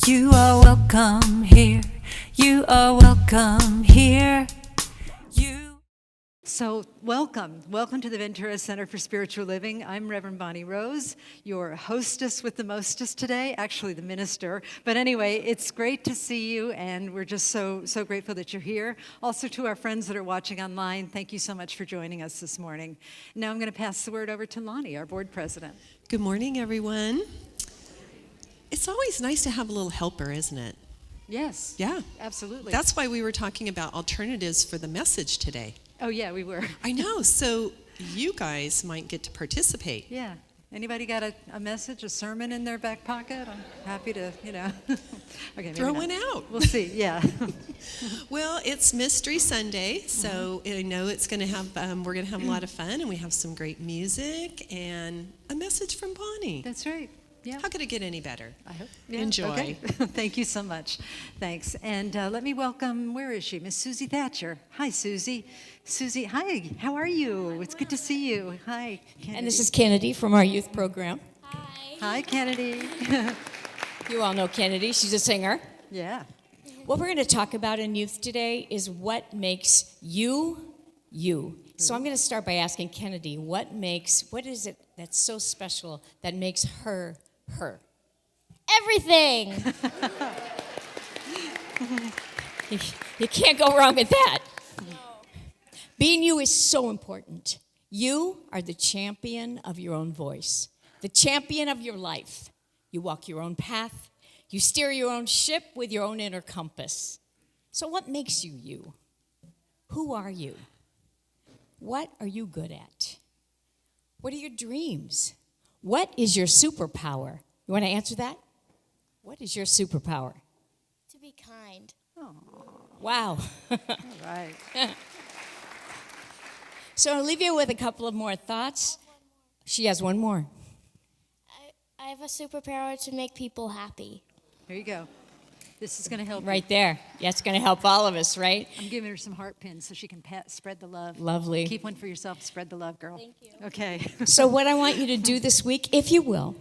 You are welcome here. You are welcome here. So welcome to the Ventura Center for Spiritual Living. I'm Reverend Bonnie Rose, your hostess with the mostest today, actually the minister. But anyway, it's great to see you, and we're just so grateful that you're here. Also to our friends that are watching online, thank you so much for joining us this morning. Now I'm going to pass the word over to Lonnie, our board president. Good morning, everyone. It's always nice to have a little helper, isn't it? Yes. Yeah. Absolutely. That's why we were talking about alternatives for the message today. Oh, yeah, we were. I know. So you guys might get to participate. Yeah. Anybody got a message, a sermon in their back pocket? I'm happy to, Okay, throw one out. We'll see. Yeah. Well, it's Mystery Sunday, so I know it's going to have. We're going to have a lot of fun, and we have some great music and a message from Bonnie. That's right. Yeah. How could it get any better? I hope. Yeah. Enjoy. Okay. Thank you so much. Thanks. And let me welcome, where is she? Miss Susie Thatcher. Hi, Susie. Susie, hi. How are you? It's good to see you. Hi, Kennedy. And this is Kennedy from our youth program. Hi. Hi, Kennedy. You all know Kennedy. She's a singer. Yeah. What we're going to talk about in youth today is what makes you, you. So I'm going to start by asking Kennedy, what is it that's so special that makes her, her? Everything. You can't go wrong with that. No. Being you is so important. You are the champion of your own voice, the champion of your life. You walk your own path. You steer your own ship with your own inner compass. So what makes you you? Who are you? What are you good at? What are your dreams? What is your superpower? You want to answer that? What is your superpower? To be kind. Oh, Wow. all right. So I'll leave you with a couple of more thoughts. She has one more. I have a superpower to make people happy. Here you go. This is going to help you. Right there. Yeah, it's going to help all of us, right? I'm giving her some heart pins so she can spread the love. Lovely. Keep one for yourself. Spread the love, girl. Thank you. Okay. So what I want you to do this week, if you will,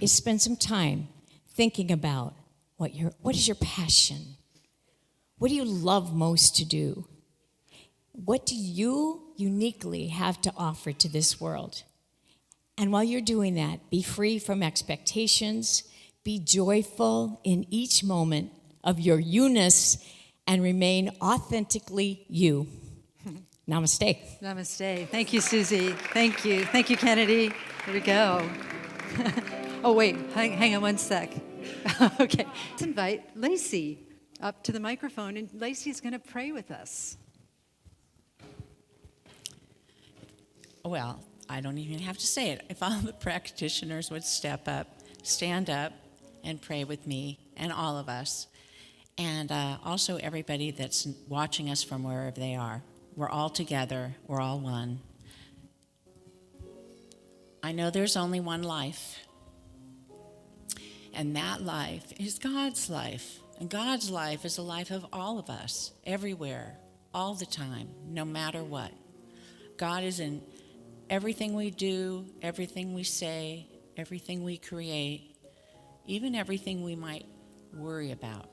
is spend some time thinking about what is your passion? What do you love most to do? What do you uniquely have to offer to this world? And while you're doing that, be free from expectations, be joyful in each moment of your you-ness, and remain authentically you. Namaste. Namaste. Thank you, Susie. Thank you. Thank you, Kennedy. Here we go. Oh, wait. Hang on one sec. Okay. Let's invite Lacey up to the microphone, and Lacey's going to pray with us. Well, I don't even have to say it. If all the practitioners would stand up, and pray with me and all of us, and also everybody that's watching us from wherever they are. We're all together. We're all one. I know there's only one life, and that life is God's life. And God's life is the life of all of us, everywhere, all the time, no matter what. God is in everything we do, everything we say, everything we create, even everything we might worry about.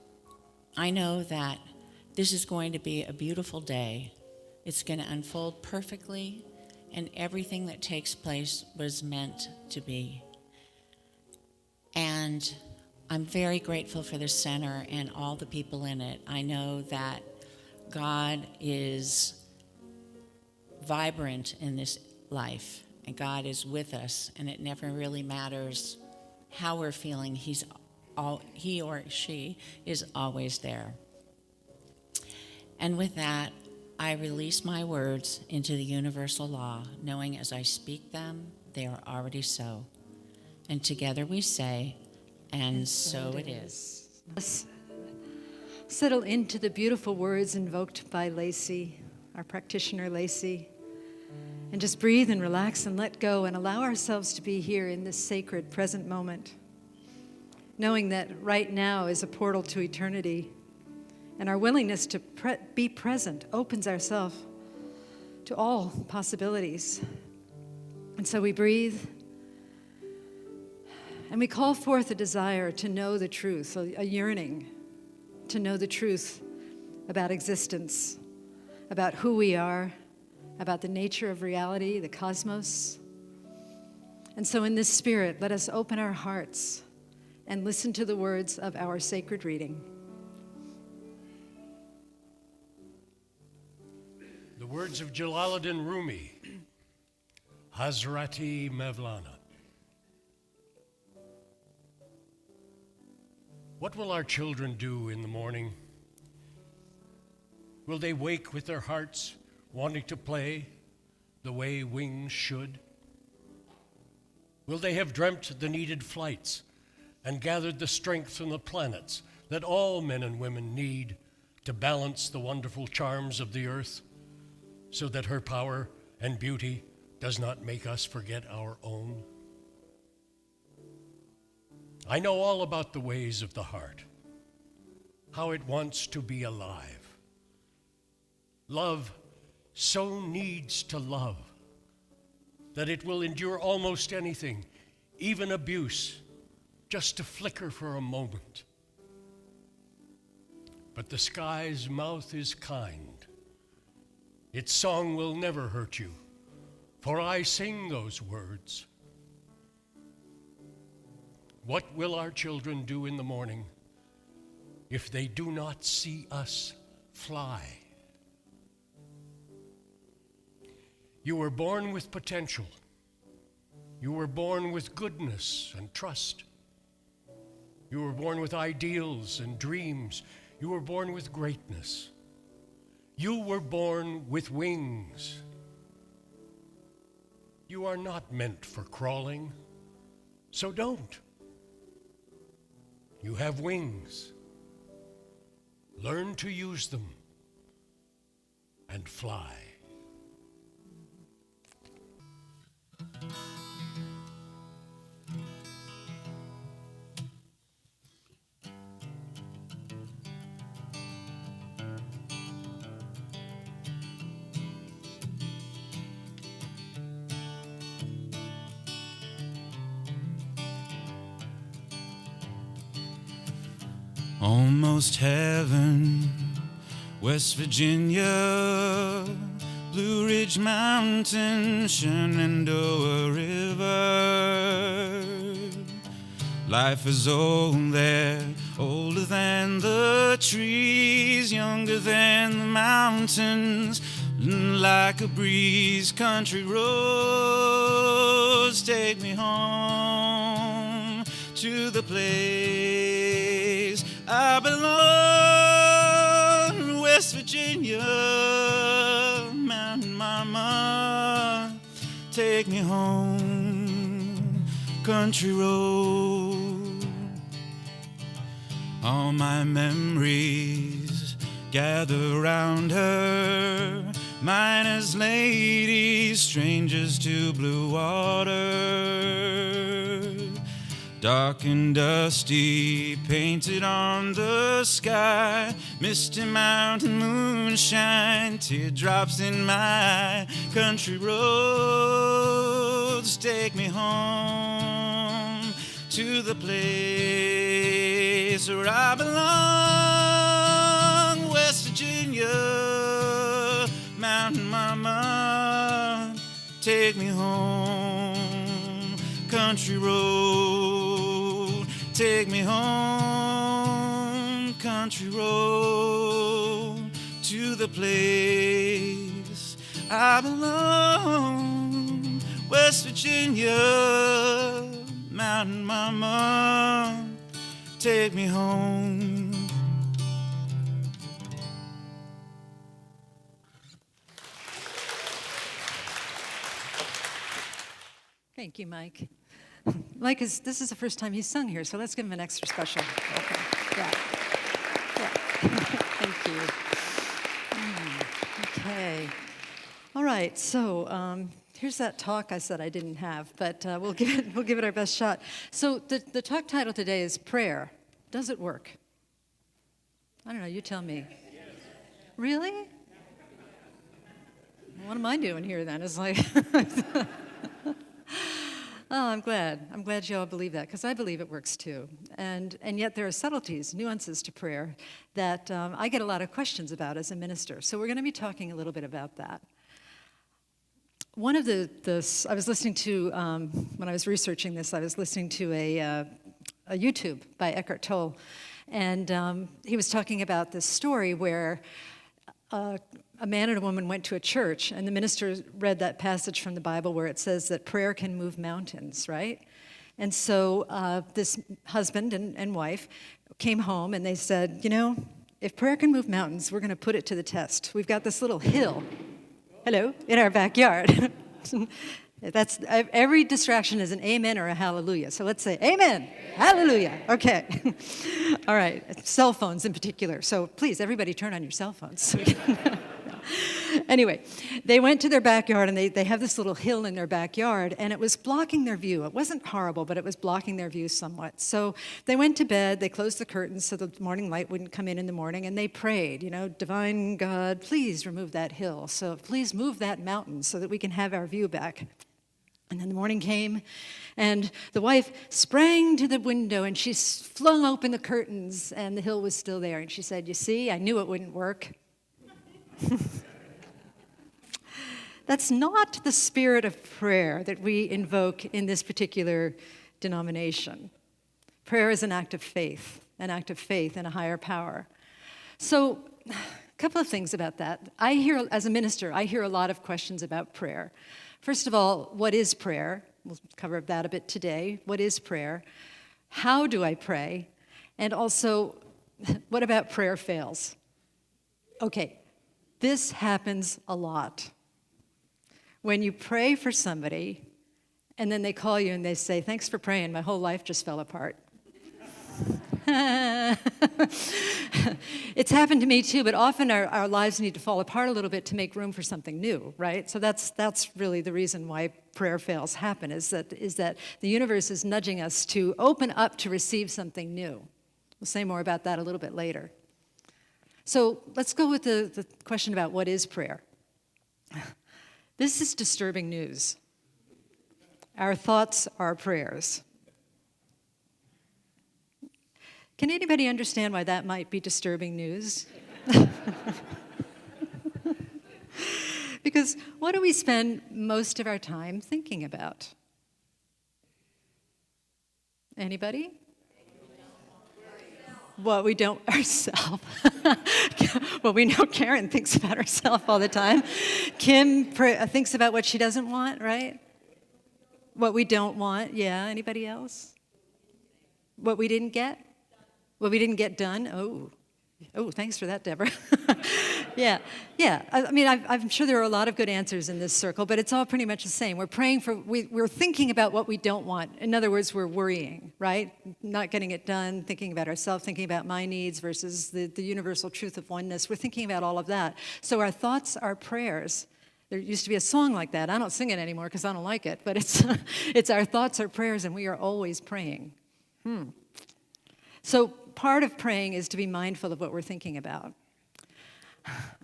I know that this is going to be a beautiful day. It's going to unfold perfectly, and everything that takes place was meant to be. And I'm very grateful for the center and all the people in it. I know that God is vibrant in this life, and God is with us, and it never really matters how we're feeling. He or she is always there. And with that, I release my words into the universal law, knowing as I speak them, they are already so. And together we say, and so it is. Let's settle into the beautiful words invoked by Lacey, our practitioner Lacey, and just breathe and relax and let go and allow ourselves to be here in this sacred present moment, knowing that right now is a portal to eternity, and our willingness to be present opens ourselves to all possibilities. And so we breathe And we call forth a desire to know the truth, a yearning to know the truth about existence, about who we are, about the nature of reality, the cosmos. And so in this spirit, let us open our hearts and listen to the words of our sacred reading. The words of Jalaluddin Rumi, Hazrati Mevlana. What will our children do in the morning? Will they wake with their hearts wanting to play the way wings should? Will they have dreamt the needed flights and gathered the strength from the planets that all men and women need to balance the wonderful charms of the earth so that her power and beauty does not make us forget our own? I know all about the ways of the heart, how it wants to be alive. Love so needs to love that it will endure almost anything, even abuse, just to flicker for a moment. But the sky's mouth is kind. Its song will never hurt you, for I sing those words. What will our children do in the morning if they do not see us fly? You were born with potential. You were born with goodness and trust. You were born with ideals and dreams. You were born with greatness. You were born with wings. You are not meant for crawling, so don't. You have wings. Learn to use them and fly. Almost heaven, West Virginia, Blue Ridge Mountain, Shenandoah River. Life is old there, older than the trees, younger than the mountains, like a breeze. Country roads take me home to the place I belong. West Virginia, Mountain Mama, take me home. Country road, all my memories gather around her. Miners, ladies, strangers to blue water. Dark and dusty, painted on the sky. Misty mountain moonshine, teardrops in my country roads. Take me home to the place where I belong. West Virginia, Mountain Mama, take me home. Country road, take me home. Country road, to the place I belong. West Virginia, Mountain Mama, take me home. Thank you, Mike. Mike this is the first time he's sung here, so let's give him an extra special. Okay. Yeah. Thank you. Okay. All right. So here's that talk I said I didn't have, but we'll give it our best shot. So the talk title today is Prayer. Does it work? I don't know. You tell me. Really? What am I doing here then? It's like. Oh, I'm glad. I'm glad you all believe that, because I believe it works too. And yet there are subtleties, nuances to prayer that I get a lot of questions about as a minister. So we're going to be talking a little bit about that. One of I was listening to, when I was researching this, I was listening to a YouTube by Eckhart Tolle, and he was talking about this story where a man and a woman went to a church, and the minister read that passage from the Bible where it says that prayer can move mountains, right? And so this husband and wife came home, and they said, you know, if prayer can move mountains, we're going to put it to the test. We've got this little hill, in our backyard. That's every distraction is an amen or a hallelujah. So let's say amen, hallelujah. Okay. All right. Cell phones in particular. So please, everybody turn on your cell phones. Anyway, they went to their backyard, and they have this little hill in their backyard, and it was blocking their view. It wasn't horrible, but it was blocking their view somewhat. So they went to bed, they closed the curtains so the morning light wouldn't come in the morning, and they prayed, divine God, please remove that hill. So please move that mountain so that we can have our view back. And then the morning came, and the wife sprang to the window, and she flung open the curtains, and the hill was still there. And she said, you see, I knew it wouldn't work. That's not the spirit of prayer that we invoke in this particular denomination. Prayer is an act of faith in a higher power. So, a couple of things about that. As a minister, I hear a lot of questions about prayer. First of all, what is prayer? We'll cover that a bit today. What is prayer? How do I pray? And also, what about prayer fails? Okay, this happens a lot. When you pray for somebody, and then they call you and they say, thanks for praying, my whole life just fell apart. It's happened to me too, but often our lives need to fall apart a little bit to make room for something new, right? So that's really the reason why prayer fails happen, is that the universe is nudging us to open up to receive something new. We'll say more about that a little bit later. So let's go with the question about what is prayer. This is disturbing news. Our thoughts are prayers. Can anybody understand why that might be disturbing news? Because what do we spend most of our time thinking about? Anybody? What we don't ourselves. Well, we know Karen thinks about herself all the time. Kim thinks about what she doesn't want, right? What we don't want, yeah. Anybody else? What we didn't get? What we didn't get done? Oh, thanks for that, Deborah. Yeah. I mean, I'm sure there are a lot of good answers in this circle, but it's all pretty much the same. We're thinking about what we don't want. In other words, we're worrying, right? Not getting it done, thinking about ourselves, thinking about my needs versus the universal truth of oneness. We're thinking about all of that. So our thoughts are prayers. There used to be a song like that. I don't sing it anymore because I don't like it, but it's our thoughts are prayers, and we are always praying. So part of praying is to be mindful of what we're thinking about.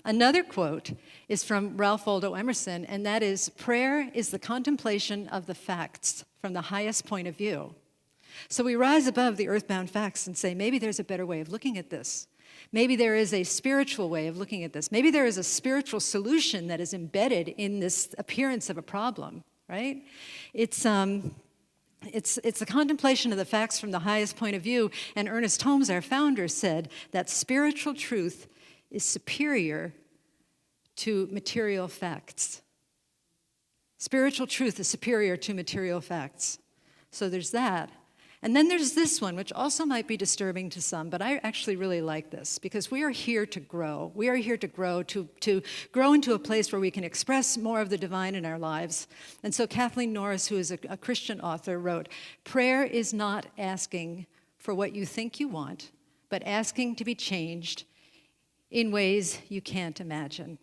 Another quote is from Ralph Waldo Emerson, and that is, prayer is the contemplation of the facts from the highest point of view. So we rise above the earthbound facts and say, maybe there's a better way of looking at this. Maybe there is a spiritual way of looking at this. Maybe there is a spiritual solution that is embedded in this appearance of a problem, right? It's a contemplation of the facts from the highest point of view, and Ernest Holmes, our founder, said that spiritual truth is superior to material facts. Spiritual truth is superior to material facts. So there's that. And then there's this one, which also might be disturbing to some, but I actually really like this, because we are here to grow. We are here to grow, to grow into a place where we can express more of the divine in our lives. And so Kathleen Norris, who is a Christian author, wrote, prayer is not asking for what you think you want, but asking to be changed in ways you can't imagine.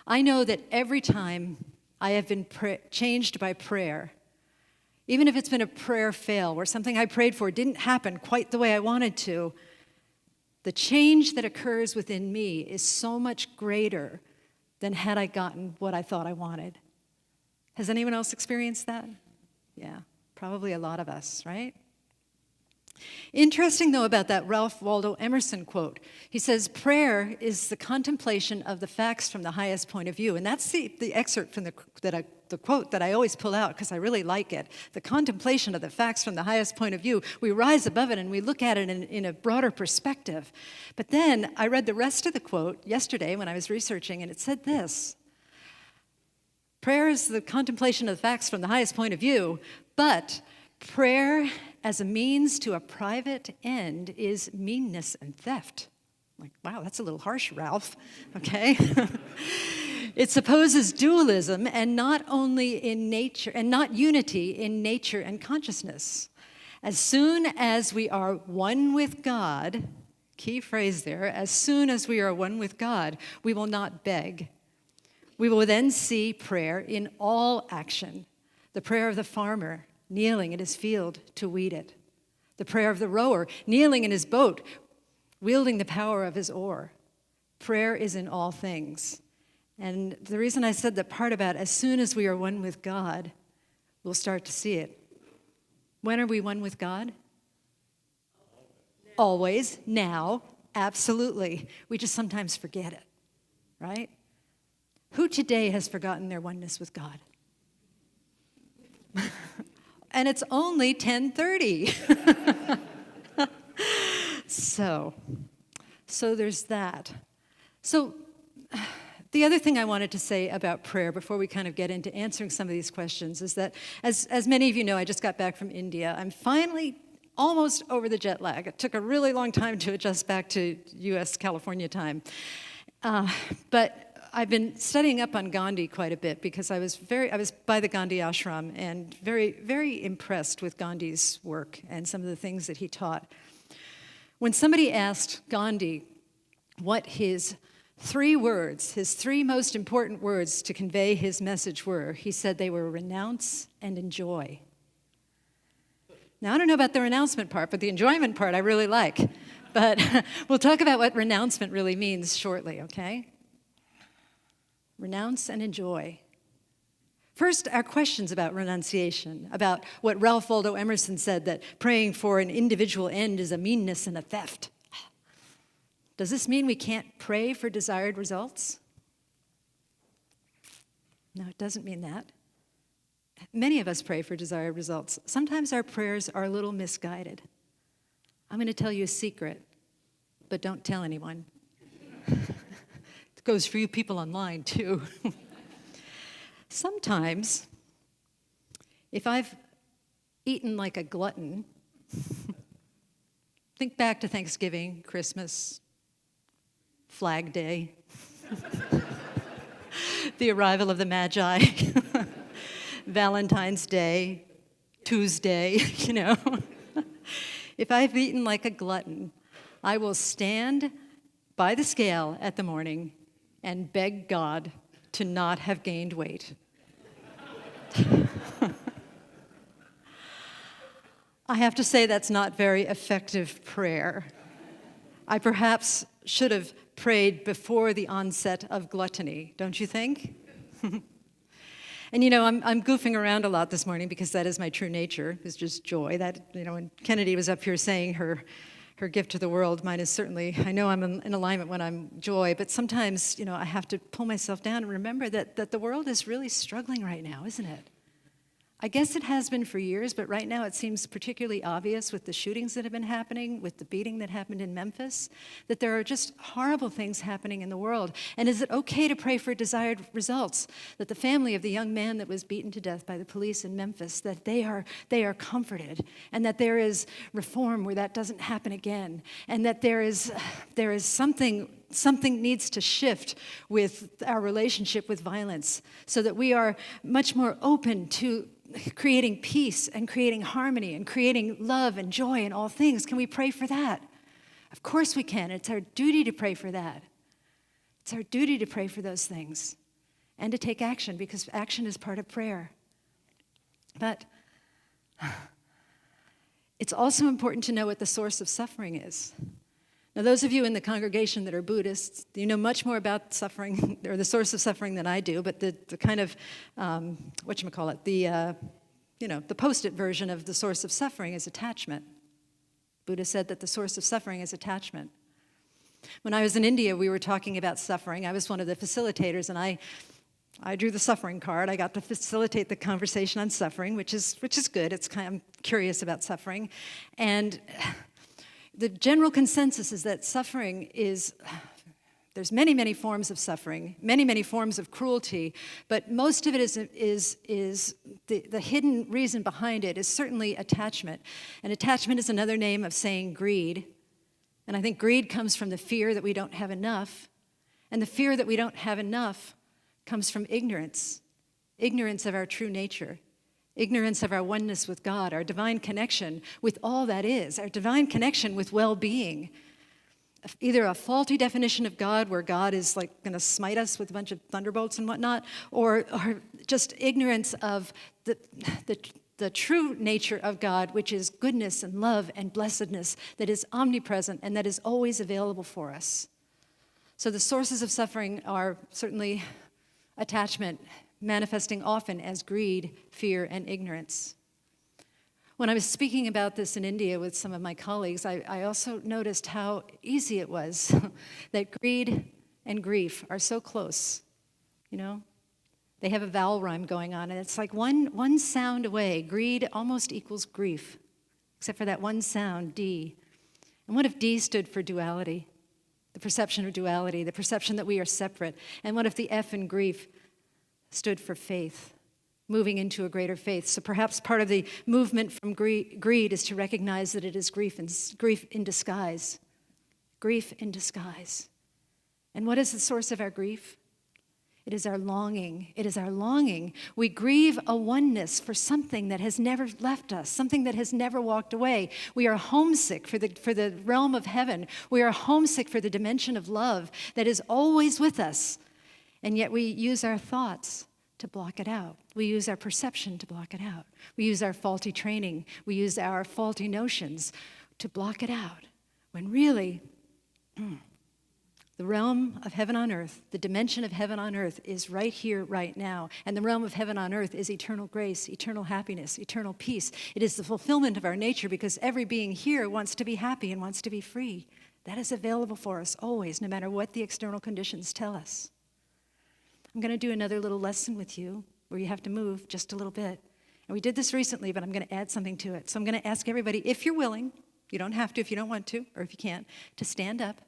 I know that every time I have been changed by prayer, even if it's been a prayer fail, where something I prayed for didn't happen quite the way I wanted to, the change that occurs within me is so much greater than had I gotten what I thought I wanted. Has anyone else experienced that? Yeah, probably a lot of us, right? Interesting, though, about that Ralph Waldo Emerson quote. He says, prayer is the contemplation of the facts from the highest point of view. And that's the excerpt from the quote that I always pull out because I really like it. The contemplation of the facts from the highest point of view. We rise above it and we look at it in a broader perspective. But then I read the rest of the quote yesterday when I was researching, and it said this. Prayer is the contemplation of the facts from the highest point of view, but prayer as a means to a private end is meanness and theft. Like, wow, that's a little harsh, Ralph, okay? It supposes dualism and not only in nature, and not unity in nature and consciousness. As soon as we are one with God, key phrase there, as soon as we are one with God, we will not beg. We will then see prayer in all action. The prayer of the farmer, kneeling in his field to weed it. The prayer of the rower, kneeling in his boat, wielding the power of his oar. Prayer is in all things. And the reason I said that part about as soon as we are one with God, we'll start to see it. When are we one with God? Always, now, absolutely. We just sometimes forget it, right? Who today has forgotten their oneness with God? And it's only 10:30. So there's that. So the other thing I wanted to say about prayer before we kind of get into answering some of these questions is that, as many of you know, I just got back from India. I'm finally almost over the jet lag. It took a really long time to adjust back to U.S. California time. But I've been studying up on Gandhi quite a bit because I was by the Gandhi ashram and very, very impressed with Gandhi's work and some of the things that he taught. When somebody asked Gandhi what his three most important words to convey his message were, he said they were renounce and enjoy. Now, I don't know about the renouncement part, but the enjoyment part I really like. But we'll talk about what renouncement really means shortly, okay? Renounce and enjoy. First, our questions about renunciation, about what Ralph Waldo Emerson said, that praying for an individual end is a meanness and a theft. Does this mean we can't pray for desired results? No, it doesn't mean that. Many of us pray for desired results. Sometimes our prayers are a little misguided. I'm going to tell you a secret, but don't tell anyone. It goes for you people online, too. Sometimes, if I've eaten like a glutton, think back to Thanksgiving, Christmas, Flag Day, the arrival of the Magi, Valentine's Day, Tuesday, you know. If I've eaten like a glutton, I will stand by the scale at the morning and beg God to not have gained weight. I have to say that's not very effective prayer. I perhaps should have prayed before the onset of gluttony, don't you think? And you know, I'm goofing around a lot this morning because that is my true nature, is just joy. That, you know, when Kennedy was up here saying her gift to the world, mine is certainly, I know I'm in alignment when I'm joy, but sometimes, you know, I have to pull myself down and remember that the world is really struggling right now, isn't it? I guess it has been for years, but right now it seems particularly obvious with the shootings that have been happening, with the beating that happened in Memphis, that there are just horrible things happening in the world. And is it okay to pray for desired results? That the family of the young man that was beaten to death by the police in Memphis, that they are comforted, and that there is reform where that doesn't happen again, and that there is something needs to shift with our relationship with violence so that we are much more open to creating peace and creating harmony and creating love and joy in all things. Can we pray for that? Of course we can. It's our duty to pray for that. It's our duty to pray for those things and to take action, because action is part of prayer. But it's also important to know what the source of suffering is. Now, those of you in the congregation that are Buddhists, you know much more about suffering, or the source of suffering, than I do, but the kind of, the the post-it version of the source of suffering is attachment. Buddha said that the source of suffering is attachment. When I was in India, we were talking about suffering. I was one of the facilitators, and I drew the suffering card. I got to facilitate the conversation on suffering, which is good. I'm curious about suffering. And the general consensus is that suffering there's many, many forms of suffering, many, many forms of cruelty, but most of it is the hidden reason behind it is certainly attachment. And attachment is another name of saying greed. And I think greed comes from the fear that we don't have enough. And the fear that we don't have enough comes from ignorance of our true nature, ignorance of our oneness with God, our divine connection with all that is, our divine connection with well-being. Either a faulty definition of God where God is like going to smite us with a bunch of thunderbolts and whatnot, or just ignorance of the true nature of God, which is goodness and love and blessedness that is omnipresent and that is always available for us. So the sources of suffering are certainly attachment, manifesting often as greed, fear, and ignorance. When I was speaking about this in India with some of my colleagues, I also noticed how easy it was that greed and grief are so close, They have a vowel rhyme going on, and it's like one sound away. Greed almost equals grief, except for that one sound, D. And what if D stood for duality, the perception of duality, the perception that we are separate? And what if the F in grief stood for faith, moving into a greater faith? So perhaps part of the movement from greed is to recognize that it is grief in disguise. Grief in disguise. And what is the source of our grief? It is our longing. It is our longing. We grieve a oneness for something that has never left us, something that has never walked away. We are homesick for the realm of heaven. We are homesick for the dimension of love that is always with us. And yet we use our thoughts to block it out. We use our perception to block it out. We use our faulty training. We use our faulty notions to block it out. When really, the realm of heaven on earth, the dimension of heaven on earth is right here, right now. And the realm of heaven on earth is eternal grace, eternal happiness, eternal peace. It is the fulfillment of our nature because every being here wants to be happy and wants to be free. That is available for us always, no matter what the external conditions tell us. I'm going to do another little lesson with you where you have to move just a little bit. And we did this recently, but I'm going to add something to it. So I'm going to ask everybody, if you're willing, you don't have to if you don't want to, or if you can't, to stand up.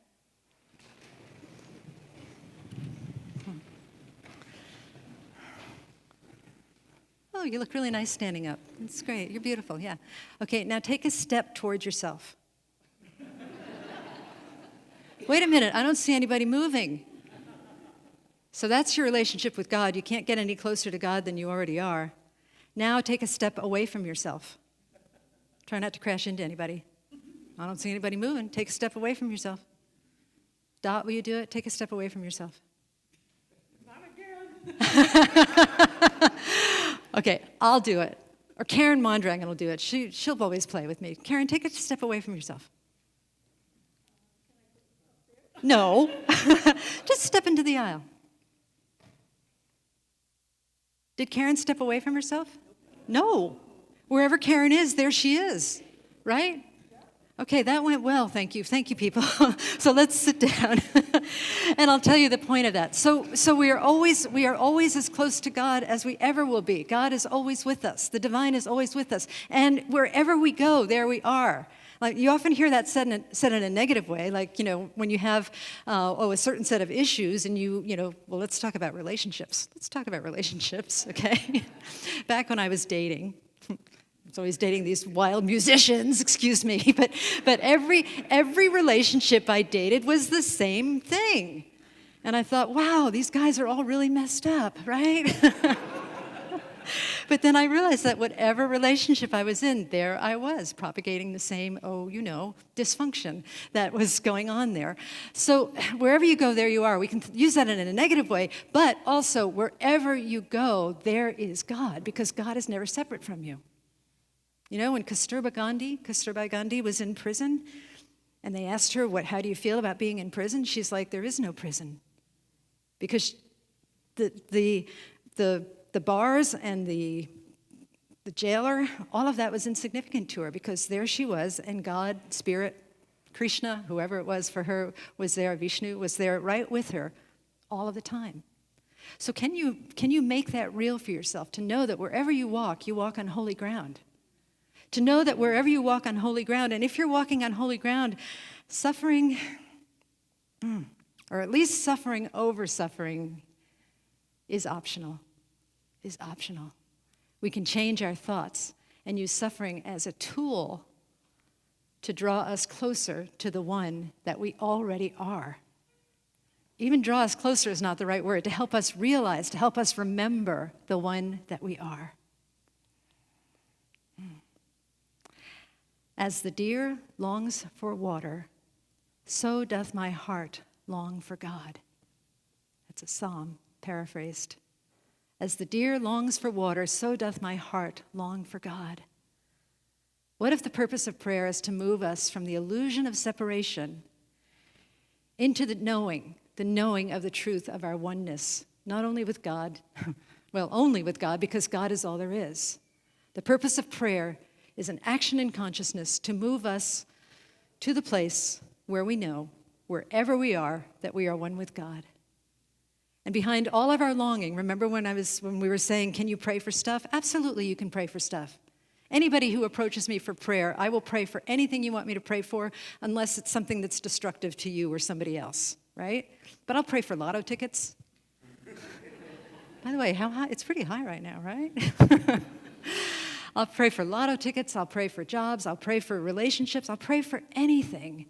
Oh, you look really nice standing up. That's great. You're beautiful, yeah. Okay, now take a step towards yourself. Wait a minute, I don't see anybody moving. So that's your relationship with God. You can't get any closer to God than you already are. Now take a step away from yourself. Try not to crash into anybody. I don't see anybody moving. Take a step away from yourself. Dot, will you do it? Take a step away from yourself. Not again. Okay, I'll do it. Or Karen Mondrangen will do it. She'll always play with me. Karen, take a step away from yourself. No. Just step into the aisle. Did Karen step away from herself? No. Wherever Karen is, there she is. Right? Okay, that went well. Thank you. Thank you, people. So let's sit down. And I'll tell you the point of that. So we are always as close to God as we ever will be. God is always with us. The divine is always with us. And wherever we go, there we are. Like, you often hear that said in a negative way, like, when you have a certain set of issues and well, let's talk about relationships. Let's talk about relationships, okay? Back when I was dating, I was always dating these wild musicians, excuse me, but every relationship I dated was the same thing. And I thought, wow, these guys are all really messed up, right? But then I realized that whatever relationship I was in, there I was, propagating the same, dysfunction that was going on there. So wherever you go, there you are. We can use that in a negative way, but also wherever you go, there is God, because God is never separate from you. When Kasturba Gandhi was in prison, and they asked her, how do you feel about being in prison? She's like, there is no prison. Because the bars and the the jailer, all of that was insignificant to her because there she was, and God, Spirit, Krishna, whoever it was for her, was there, Vishnu was there right with her all of the time. So can you make that real for yourself, to know that wherever you walk on holy ground? To know that wherever you walk on holy ground, and if you're walking on holy ground, suffering, or at least suffering over suffering, is optional, We can change our thoughts and use suffering as a tool to draw us closer to the one that we already are. Even draw us closer is not the right word, to help us realize, to help us remember the one that we are. As the deer longs for water, so doth my heart long for God. That's a psalm, paraphrased. As the deer longs for water, so doth my heart long for God. What if the purpose of prayer is to move us from the illusion of separation into the knowing of the truth of our oneness, not only with God, well, only with God, because God is all there is. The purpose of prayer is an action in consciousness to move us to the place where we know, wherever we are, that we are one with God. And behind all of our longing, remember when we were saying, can you pray for stuff? Absolutely, you can pray for stuff. Anybody who approaches me for prayer, I will pray for anything you want me to pray for, unless it's something that's destructive to you or somebody else, right? But I'll pray for lotto tickets. By the way, how high? It's pretty high right now, right? I'll pray for lotto tickets, I'll pray for jobs, I'll pray for relationships, I'll pray for anything.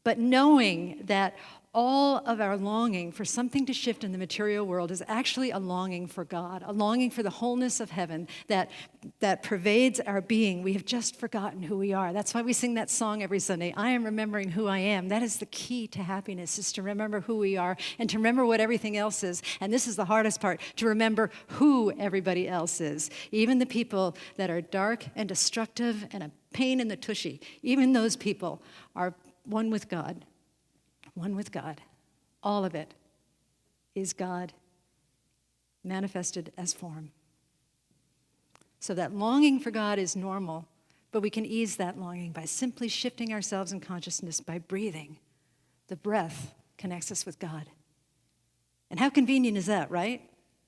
But knowing that all of our longing for something to shift in the material world is actually a longing for God, a longing for the wholeness of heaven that pervades our being. We have just forgotten who we are. That's why we sing that song every Sunday, I am remembering who I am. That is the key to happiness, is to remember who we are and to remember what everything else is. And this is the hardest part, to remember who everybody else is. Even the people that are dark and destructive and a pain in the tushy, even those people are one with God. One with God. All of it is God manifested as form. So that longing for God is normal, but we can ease that longing by simply shifting ourselves in consciousness by breathing. The breath connects us with God. And how convenient is that, right?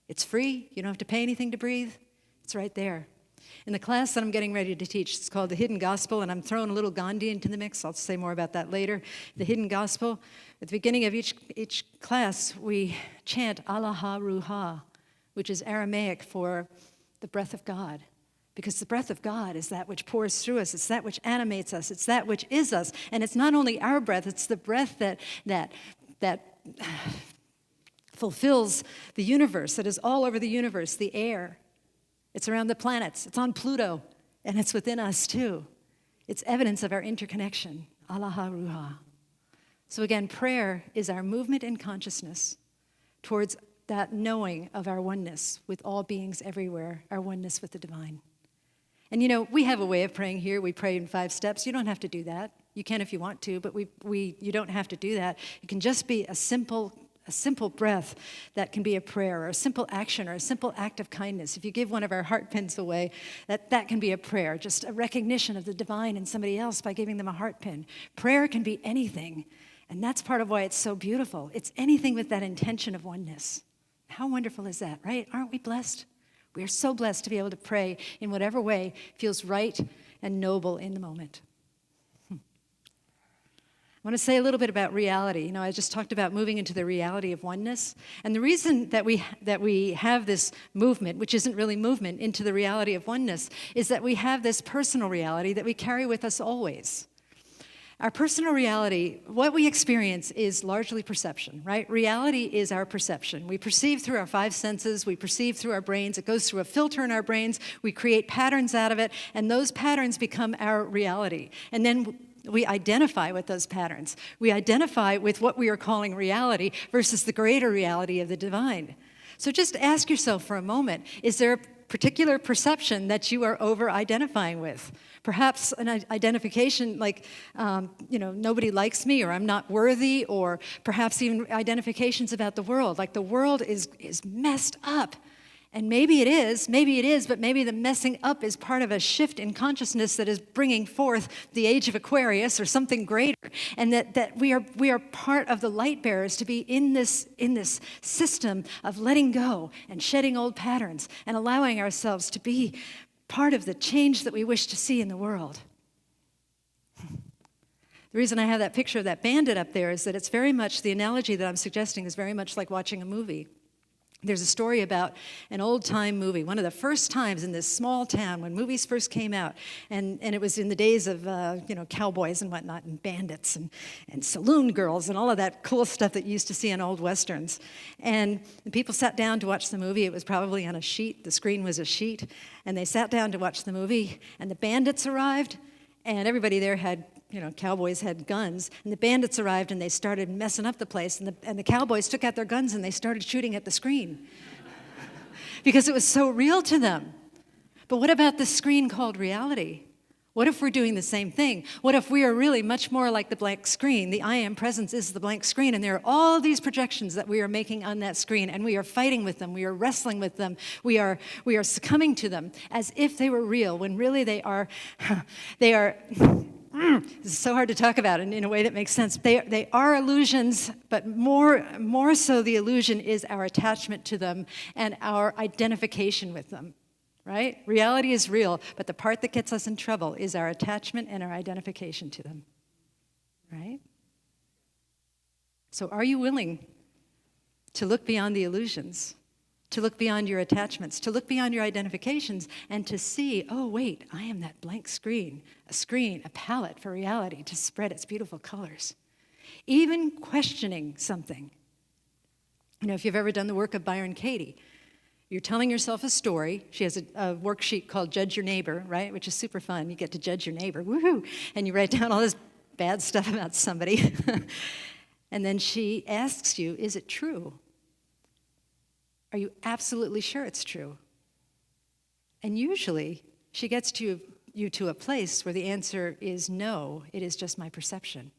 It's free. You don't have to pay anything to breathe. It's right there. In the class that I'm getting ready to teach, it's called The Hidden Gospel, and I'm throwing a little Gandhi into the mix. I'll say more about that later. The Hidden Gospel. At the beginning of each class, we chant Alaha Ruha, which is Aramaic for the breath of God. Because the breath of God is that which pours through us. It's that which animates us. It's that which is us. And it's not only our breath, it's the breath that fulfills the universe, that is all over the universe, the air. It's around the planets. It's on Pluto. And it's within us, too. It's evidence of our interconnection. Alaha Ruha. So again, prayer is our movement in consciousness towards that knowing of our oneness with all beings everywhere, our oneness with the divine. And you know, we have a way of praying here. We pray in 5 steps. You don't have to do that. You can if you want to, but you don't have to do that. It can just be a simple breath that can be a prayer, or a simple action, or a simple act of kindness. If you give one of our heart pins away, that can be a prayer, just a recognition of the divine in somebody else by giving them a heart pin. Prayer can be anything, and that's part of why it's so beautiful. It's anything with that intention of oneness. How wonderful is that, right? Aren't we blessed? We are so blessed to be able to pray in whatever way feels right and noble in the moment. I want to say a little bit about reality. You know, I just talked about moving into the reality of oneness. And the reason that we have this movement, which isn't really movement, into the reality of oneness, is that we have this personal reality that we carry with us always. Our personal reality, what we experience, is largely perception, right? Reality is our perception. We perceive through our 5 senses. We perceive through our brains. It goes through a filter in our brains. We create patterns out of it, and those patterns become our reality. And then we identify with those patterns. We identify with what we are calling reality versus the greater reality of the divine. So just ask yourself for a moment, is there a particular perception that you are over-identifying with? Perhaps an identification like, nobody likes me, or I'm not worthy, or perhaps even identifications about the world, like the world is messed up. And maybe it is, but maybe the messing up is part of a shift in consciousness that is bringing forth the age of Aquarius or something greater. And that we are part of the light bearers to be in this system of letting go and shedding old patterns and allowing ourselves to be part of the change that we wish to see in the world. The reason I have that picture of that bandit up there is that it's very much, the analogy that I'm suggesting is very much like watching a movie. There's a story about an old-time movie, one of the first times in this small town when movies first came out, and it was in the days of cowboys and whatnot, and bandits and saloon girls and all of that cool stuff that you used to see in old westerns. And the people sat down to watch the movie. It was probably on a sheet. The screen was a sheet, and they sat down to watch the movie, and the bandits arrived, and everybody there had, cowboys had guns, and the bandits arrived and they started messing up the place, and the cowboys took out their guns and they started shooting at the screen because it was so real to them. But what about the screen called reality? What if we're doing the same thing? What if we are really much more like the blank screen? The I am presence is the blank screen, and there are all these projections that we are making on that screen, and we are fighting with them, we are wrestling with them, we are succumbing to them as if they were real, when really they are this is so hard to talk about in a way that makes sense. They are illusions, but more so the illusion is our attachment to them and our identification with them, right? Reality is real, but the part that gets us in trouble is our attachment and our identification to them, right? So are you willing to look beyond the illusions, to look beyond your attachments, to look beyond your identifications, and to see, oh, wait, I am that blank screen, a palette for reality to spread its beautiful colors. Even questioning something. If you've ever done the work of Byron Katie, you're telling yourself a story. She has a worksheet called Judge Your Neighbor, right, which is super fun. You get to judge your neighbor, woohoo, and you write down all this bad stuff about somebody. And then she asks you, is it true? Are you absolutely sure it's true? And usually, she gets you to a place where the answer is no, it is just my perception.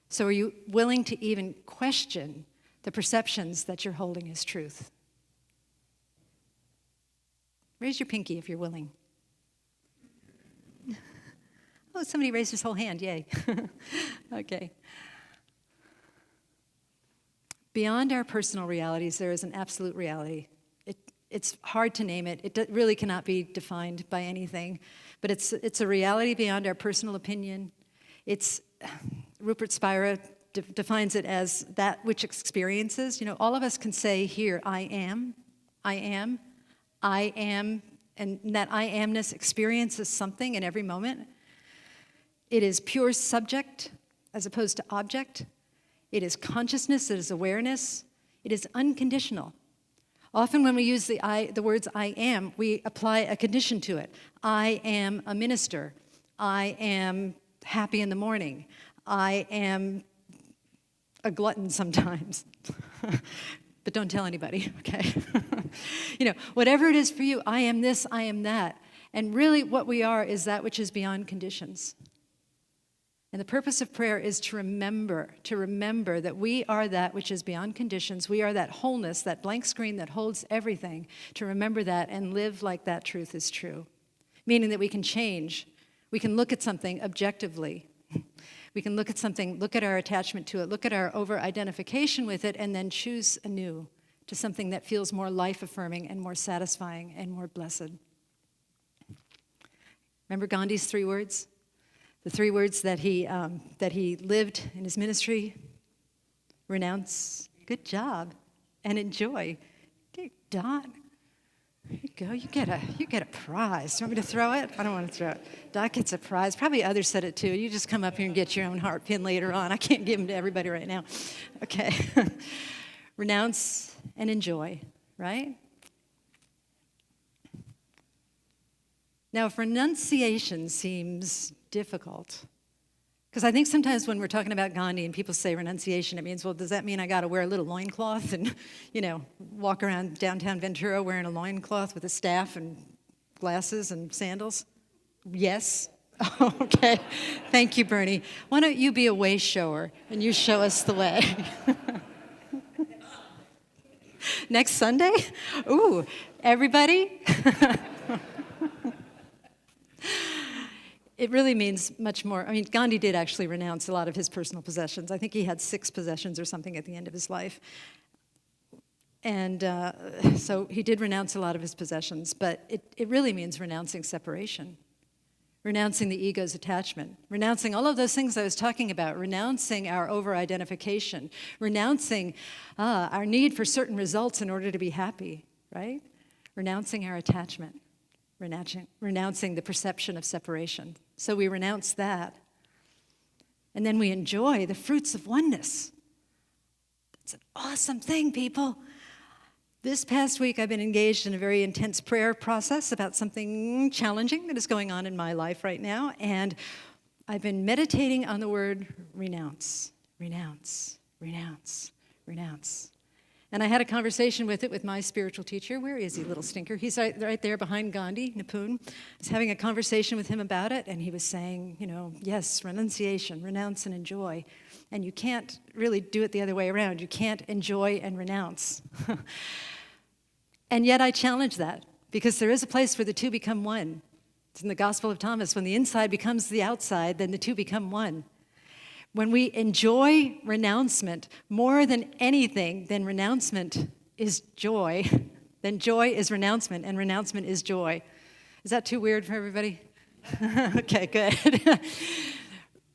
So are you willing to even question the perceptions that you're holding as truth? Raise your pinky if you're willing. Oh, somebody raised his whole hand, yay. Okay. Beyond our personal realities, there is an absolute reality. It's hard to name it. It really cannot be defined by anything. But it's a reality beyond our personal opinion. Rupert Spira defines it as that which experiences. All of us can say here, I am, and that I amness experiences something in every moment. It is pure subject as opposed to object. It is consciousness, it is awareness, it is unconditional. Often when we use the words I am, we apply a condition to it. I am a minister. I am happy in the morning. I am a glutton sometimes. But don't tell anybody, okay? Whatever it is for you, I am this, I am that. And really what we are is that which is beyond conditions. And the purpose of prayer is to remember that we are that which is beyond conditions. We are that wholeness, that blank screen that holds everything, to remember that and live like that truth is true. Meaning that we can change. We can look at something objectively. We can look at something, look at our attachment to it, look at our over-identification with it, and then choose anew to something that feels more life-affirming and more satisfying and more blessed. Remember Gandhi's 3 words? The 3 words that he lived in his ministry: renounce, good job, and enjoy. Dear Don, there you go. You get a prize. Do you want me to throw it? I don't want to throw it. Doc gets a prize. Probably others said it too. You just come up here and get your own heart pin later on. I can't give them to everybody right now. Okay. Renounce and enjoy, right? Now, if renunciation seems difficult, because I think sometimes when we're talking about Gandhi and people say renunciation, it means, well, does that mean I got to wear a little loincloth and, walk around downtown Ventura wearing a loincloth with a staff and glasses and sandals? Yes. Okay. Thank you, Bernie. Why don't you be a way shower and you show us the way? Next Sunday? Ooh, everybody? It really means much more. I mean, Gandhi did actually renounce a lot of his personal possessions. I think he had 6 possessions or something at the end of his life. And so he did renounce a lot of his possessions, but it really means renouncing separation, renouncing the ego's attachment, renouncing all of those things I was talking about, renouncing our over-identification, renouncing our need for certain results in order to be happy, right? Renouncing our attachment, renouncing the perception of separation. So we renounce that. And then we enjoy the fruits of oneness. It's an awesome thing, people. This past week, I've been engaged in a very intense prayer process about something challenging that is going on in my life right now, and I've been meditating on the word renounce, renounce, renounce, renounce. And I had a conversation with my spiritual teacher. Where is he, little stinker? He's right there behind Gandhi, Nipun. I was having a conversation with him about it, and he was saying, yes, renunciation, renounce and enjoy. And you can't really do it the other way around. You can't enjoy and renounce. And yet I challenge that, because there is a place where the two become one. It's in the Gospel of Thomas. When the inside becomes the outside, then the two become one. When we enjoy renouncement more than anything, then renouncement is joy. Then joy is renouncement, and renouncement is joy. Is that too weird for everybody? Okay, good.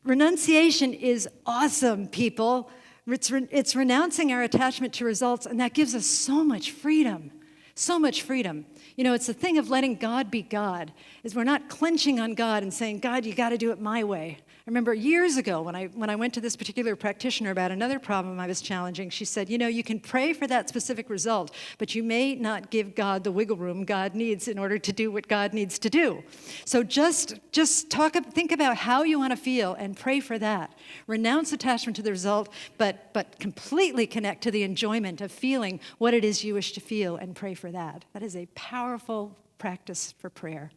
Renunciation is awesome, people. It's renouncing our attachment to results, and that gives us so much freedom. So much freedom. It's the thing of letting God be God, is we're not clenching on God and saying, God, you got to do it my way. I remember years ago when I went to this particular practitioner about another problem I was challenging, she said, you can pray for that specific result, but you may not give God the wiggle room God needs in order to do what God needs to do. So just think about how you want to feel and pray for that. Renounce attachment to the result, but completely connect to the enjoyment of feeling what it is you wish to feel and pray for that. That is a powerful practice for prayer.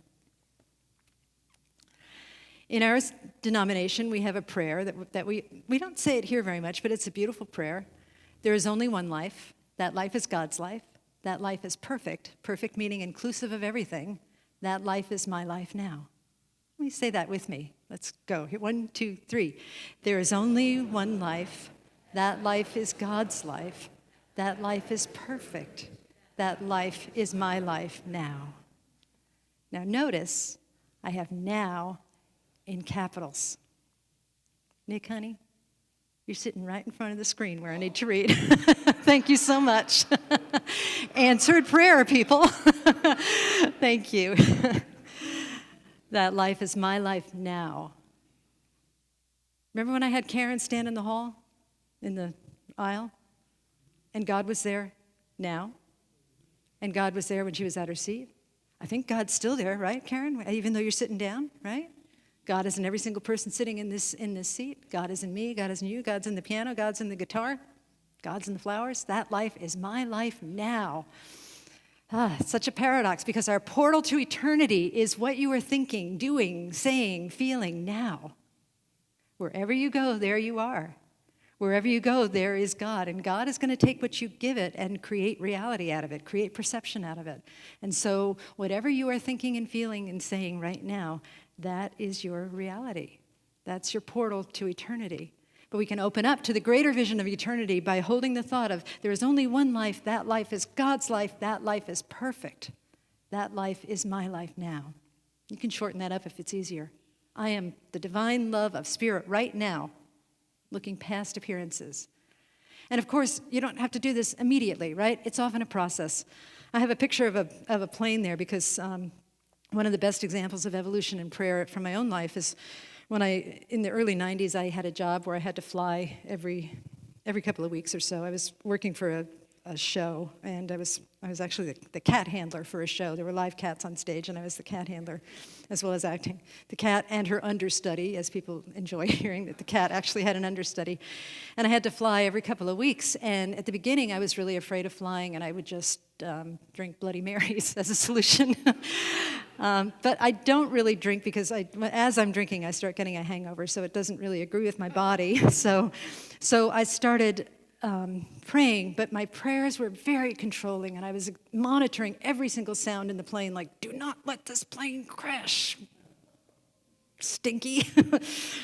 In our denomination, we have a prayer that we don't say it here very much, but it's a beautiful prayer. There is only one life. That life is God's life. That life is perfect. Perfect meaning inclusive of everything. That life is my life now. Let me say that with me. Let's go. 1, 2, 3. There is only one life. That life is God's life. That life is perfect. That life is my life now. Now notice, I have now in capitals. Nick, honey, you're sitting right in front of the screen where I need to read. Thank you so much. Answered prayer, people. Thank you. That life is my life now. Remember when I had Karen stand in the hall, in the aisle, and God was there now? And God was there when she was at her seat? I think God's still there, right, Karen? Even though you're sitting down, right? God is in every single person sitting in this seat. God is in me. God is in you. God's in the piano. God's in the guitar. God's in the flowers. That life is my life now. It's such a paradox, because our portal to eternity is what you are thinking, doing, saying, feeling now. Wherever you go, there you are. Wherever you go, there is God. And God is going to take what you give it and create reality out of it, create perception out of it. And so whatever you are thinking and feeling and saying right now, that is your reality. That's your portal to eternity. But we can open up to the greater vision of eternity by holding the thought of there is only one life. That life is God's life. That life is perfect. That life is my life now. You can shorten that up if it's easier. I am the divine love of spirit right now, looking past appearances. And of course, you don't have to do this immediately, right? It's often a process. I have a picture of a plane there because one of the best examples of evolution in prayer from my own life is when in the early 90s, I had a job where I had to fly every couple of weeks or so. I was working for a show, and I was actually the cat handler for a show. There were live cats on stage, and I was the cat handler as well as acting. The cat and her understudy, as people enjoy hearing that the cat actually had an understudy. And I had to fly every couple of weeks, and at the beginning, I was really afraid of flying, and I would just drink Bloody Marys as a solution. But I don't really drink because as I'm drinking, I start getting a hangover, so it doesn't really agree with my body. So I started praying, but my prayers were very controlling, and I was monitoring every single sound in the plane, like, do not let this plane crash. Stinky,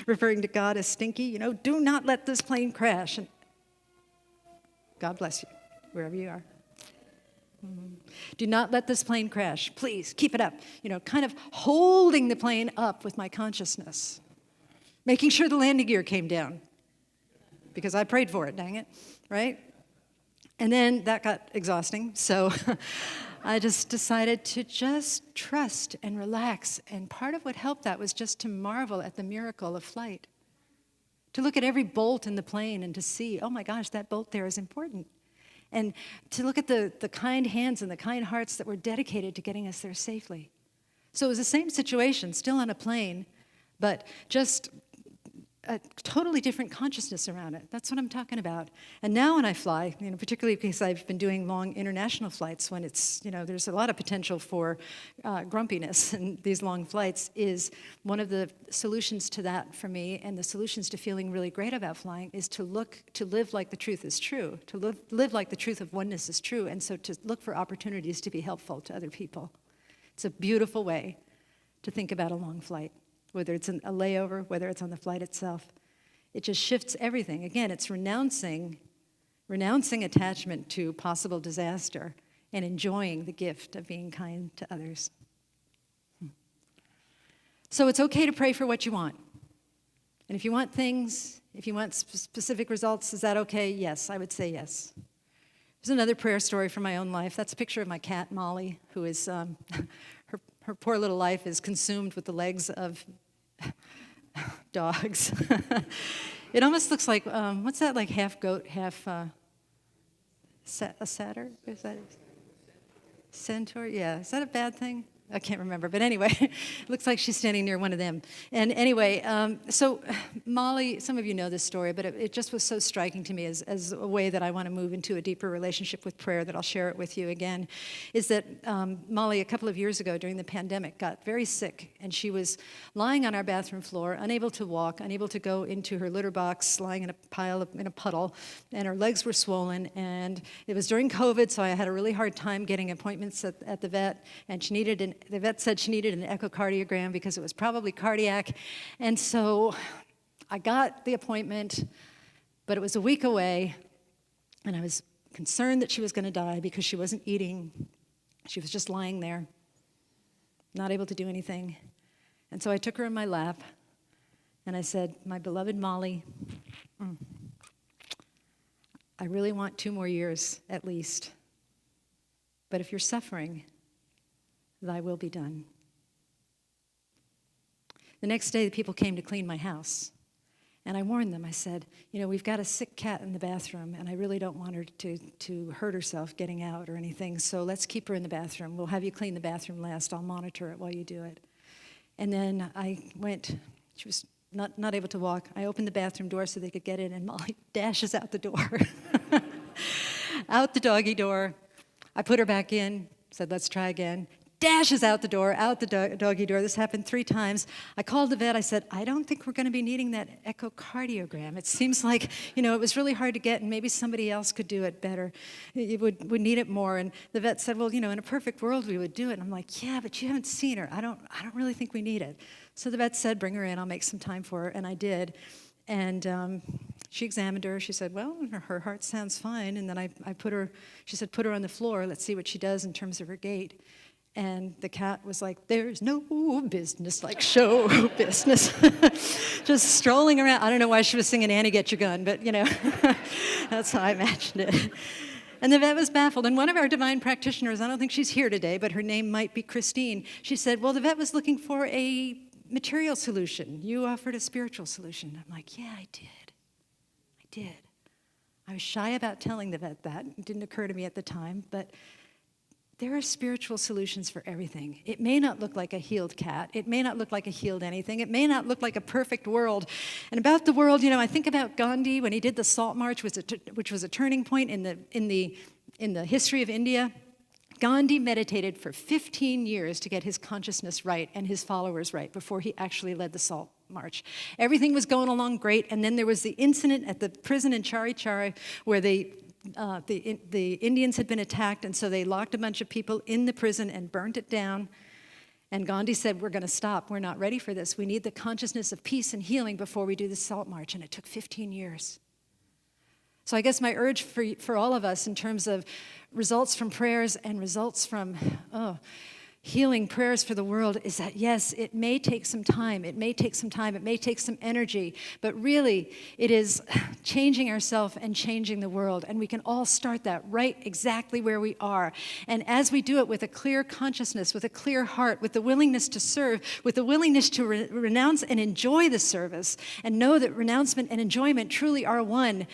referring to God as stinky, do not let this plane crash. And God bless you, wherever you are. Do not let this plane crash. Please, keep it up. Kind of holding the plane up with my consciousness. Making sure the landing gear came down. Because I prayed for it, dang it, right? And then that got exhausting, so I just decided to just trust and relax. And part of what helped that was just to marvel at the miracle of flight. To look at every bolt in the plane and to see, oh my gosh, that bolt there is important. And to look at the kind hands and the kind hearts that were dedicated to getting us there safely. So it was the same situation, still on a plane, but just a totally different consciousness around it. That's what I'm talking about. And now when I fly, particularly because I've been doing long international flights when it's, there's a lot of potential for grumpiness in these long flights, is one of the solutions to that for me, and the solutions to feeling really great about flying, is to live like the truth is true, to live like the truth of oneness is true, and so to look for opportunities to be helpful to other people. It's a beautiful way to think about a long flight. Whether it's a layover, whether it's on the flight itself. It just shifts everything. Again, it's renouncing attachment to possible disaster and enjoying the gift of being kind to others. So it's okay to pray for what you want. And if you want things, if you want specific results, is that okay? Yes, I would say yes. There's another prayer story from my own life. That's a picture of my cat, Molly, who is, her poor little life is consumed with the legs of dogs. It almost looks like, what's that, like half goat, half a satyr? Is that centaur? Yeah, is that a bad thing? I can't remember, but anyway, it looks like she's standing near one of them. And anyway, so Molly, some of you know this story, but it just was so striking to me as a way that I want to move into a deeper relationship with prayer, that I'll share it with you again, is that Molly, a couple of years ago during the pandemic, got very sick, and she was lying on our bathroom floor, unable to walk, unable to go into her litter box, lying in a puddle, and her legs were swollen, and it was during COVID, so I had a really hard time getting appointments at the vet, and the vet said she needed an echocardiogram because it was probably cardiac. And so I got the appointment, but it was a week away, and I was concerned that she was going to die because she wasn't eating. She was just lying there, not able to do anything. And so I took her in my lap, and I said, my beloved Molly, I really want 2 more years at least. But if you're suffering, thy will be done. The next day, the people came to clean my house. And I warned them. I said, we've got a sick cat in the bathroom, and I really don't want her to hurt herself getting out or anything, so let's keep her in the bathroom. We'll have you clean the bathroom last. I'll monitor it while you do it. And then I went. She was not able to walk. I opened the bathroom door so they could get in, and Molly dashes out the door. Out the doggy door. I put her back in, said, let's try again. Dashes out the door, out the doggy door. This happened 3 times. I called the vet. I said, I don't think we're going to be needing that echocardiogram. It seems like, it was really hard to get, and maybe somebody else could do it better. It would need it more. And the vet said, well, in a perfect world, we would do it. And I'm like, yeah, but you haven't seen her. I don't really think we need it. So the vet said, bring her in. I'll make some time for her. And I did. And she examined her. She said, well, her heart sounds fine. And then she said, put her on the floor. Let's see what she does in terms of her gait. And the cat was like, there's no business like show business. Just strolling around. I don't know why she was singing Annie, Get Your Gun, but, that's how I imagined it. And the vet was baffled. And one of our divine practitioners, I don't think she's here today, but her name might be Christine, she said, well, the vet was looking for a material solution. You offered a spiritual solution. I'm like, yeah, I did. I was shy about telling the vet that. It didn't occur to me at the time, but there are spiritual solutions for everything. It may not look like a healed cat. It may not look like a healed anything. It may not look like a perfect world. And about the world, I think about Gandhi when he did the Salt March, which was a turning point in the history of India. Gandhi meditated for 15 years to get his consciousness right and his followers right before he actually led the Salt March. Everything was going along great, and then there was the incident at the prison in Chari Chari where the Indians had been attacked, and so they locked a bunch of people in the prison and burnt it down. And Gandhi said, we're going to stop. We're not ready for this. We need the consciousness of peace and healing before we do the Salt March, and it took 15 years. So I guess my urge for all of us in terms of results from prayers and results from healing prayers for the world is that, yes, it may take some time. It may take some time. It may take some energy. But really, it is changing ourselves and changing the world. And we can all start that right exactly where we are. And as we do it with a clear consciousness, with a clear heart, with the willingness to serve, with the willingness to renounce and enjoy the service, and know that renouncement and enjoyment truly are one,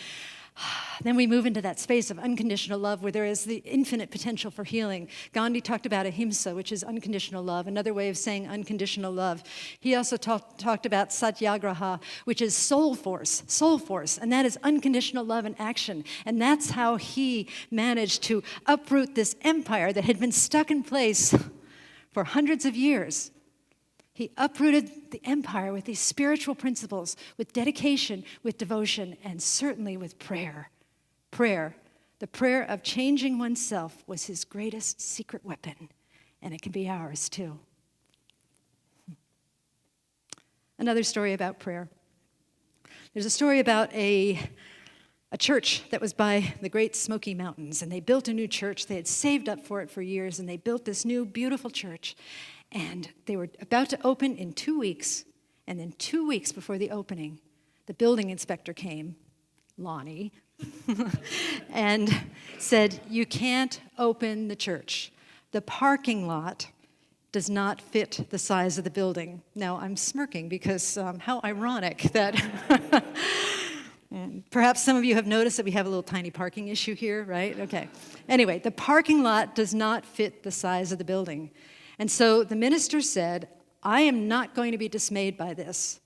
then we move into that space of unconditional love where there is the infinite potential for healing. Gandhi talked about ahimsa, which is unconditional love, another way of saying unconditional love. He also talked about satyagraha, which is soul force, and that is unconditional love in action. And that's how he managed to uproot this empire that had been stuck in place for hundreds of years. He uprooted the empire with these spiritual principles, with dedication, with devotion, and certainly with prayer. Prayer, the prayer of changing oneself, was his greatest secret weapon, and it can be ours too. Another story about prayer. There's a story about a church that was by the Great Smoky Mountains, and they built a new church. They had saved up for it for years, and they built this new, beautiful church. And they were about to open in 2 weeks, and then 2 weeks before the opening, the building inspector came, Lonnie, and said, you can't open the church. The parking lot does not fit the size of the building. Now, I'm smirking because how ironic that perhaps some of you have noticed that we have a little tiny parking issue here, right? Okay. Anyway, the parking lot does not fit the size of the building. And so the minister said, I am not going to be dismayed by this.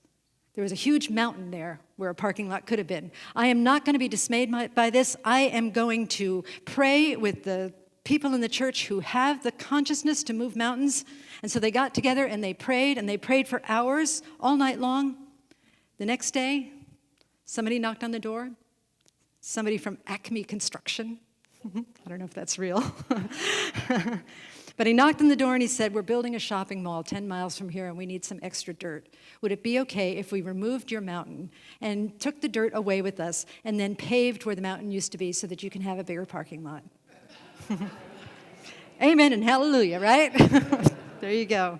There was a huge mountain there where a parking lot could have been. I am not going to be dismayed by this. I am going to pray with the people in the church who have the consciousness to move mountains. And so they got together and they prayed for hours, all night long. The next day, somebody knocked on the door. Somebody from Acme Construction. I don't know if that's real. But he knocked on the door and he said, we're building a shopping mall 10 miles from here and we need some extra dirt. Would it be okay if we removed your mountain and took the dirt away with us and then paved where the mountain used to be so that you can have a bigger parking lot? Amen and hallelujah, right? There you go.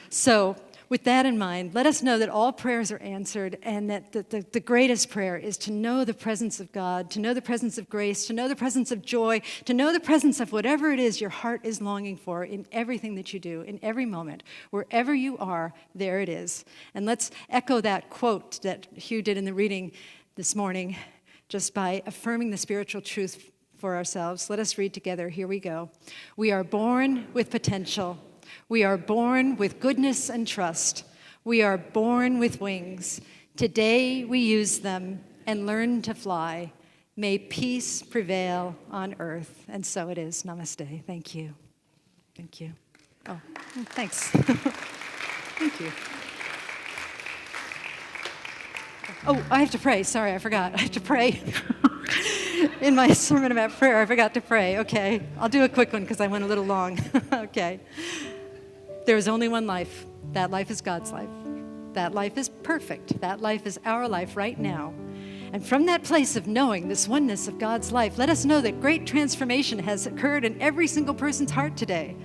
So with that in mind, let us know that all prayers are answered and that the greatest prayer is to know the presence of God, to know the presence of grace, to know the presence of joy, to know the presence of whatever it is your heart is longing for in everything that you do, in every moment. Wherever you are, there it is. And let's echo that quote that Hugh did in the reading this morning, just by affirming the spiritual truth for ourselves. Let us read together. Here we go. We are born with potential. We are born with goodness and trust. We are born with wings. Today we use them and learn to fly. May peace prevail on earth. And so it is. Namaste. Thank you. Thank you. Oh, thanks. Thank you. Oh, I have to pray. Sorry, I forgot. I have to pray. In my sermon about prayer, I forgot to pray. Okay, I'll do a quick one because I went a little long. Okay. There is only one life. That life is God's life. That life is perfect. That life is our life right now. And from that place of knowing this oneness of God's life, let us know that great transformation has occurred in every single person's heart today.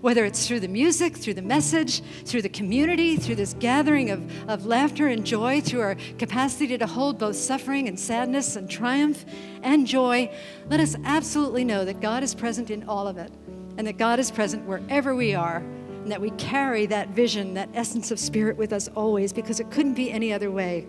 Whether it's through the music, through the message, through the community, through this gathering of laughter and joy, through our capacity to hold both suffering and sadness and triumph and joy, let us absolutely know that God is present in all of it and that God is present wherever we are and that we carry that vision, that essence of spirit with us always because it couldn't be any other way.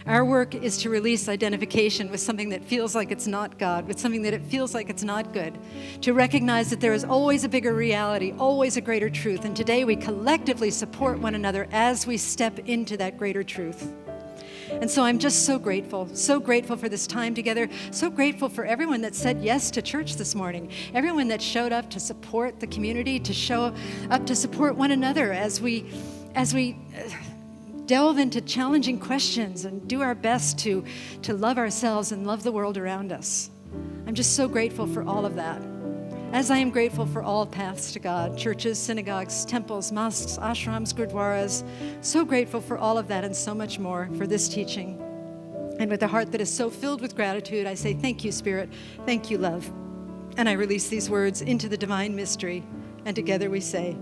Our work is to release identification with something that feels like it's not God, with something that it feels like it's not good, to recognize that there is always a bigger reality, always a greater truth, and today we collectively support one another as we step into that greater truth. And so I'm just so grateful for this time together, so grateful for everyone that said yes to church this morning, everyone that showed up to support the community, to show up to support one another as we delve into challenging questions and do our best to love ourselves and love the world around us. I'm just so grateful for all of that. As I am grateful for all paths to God, churches, synagogues, temples, mosques, ashrams, gurdwaras, so grateful for all of that and so much more for this teaching. And with a heart that is so filled with gratitude, I say, thank you, Spirit. Thank you, love. And I release these words into the divine mystery. And together we say,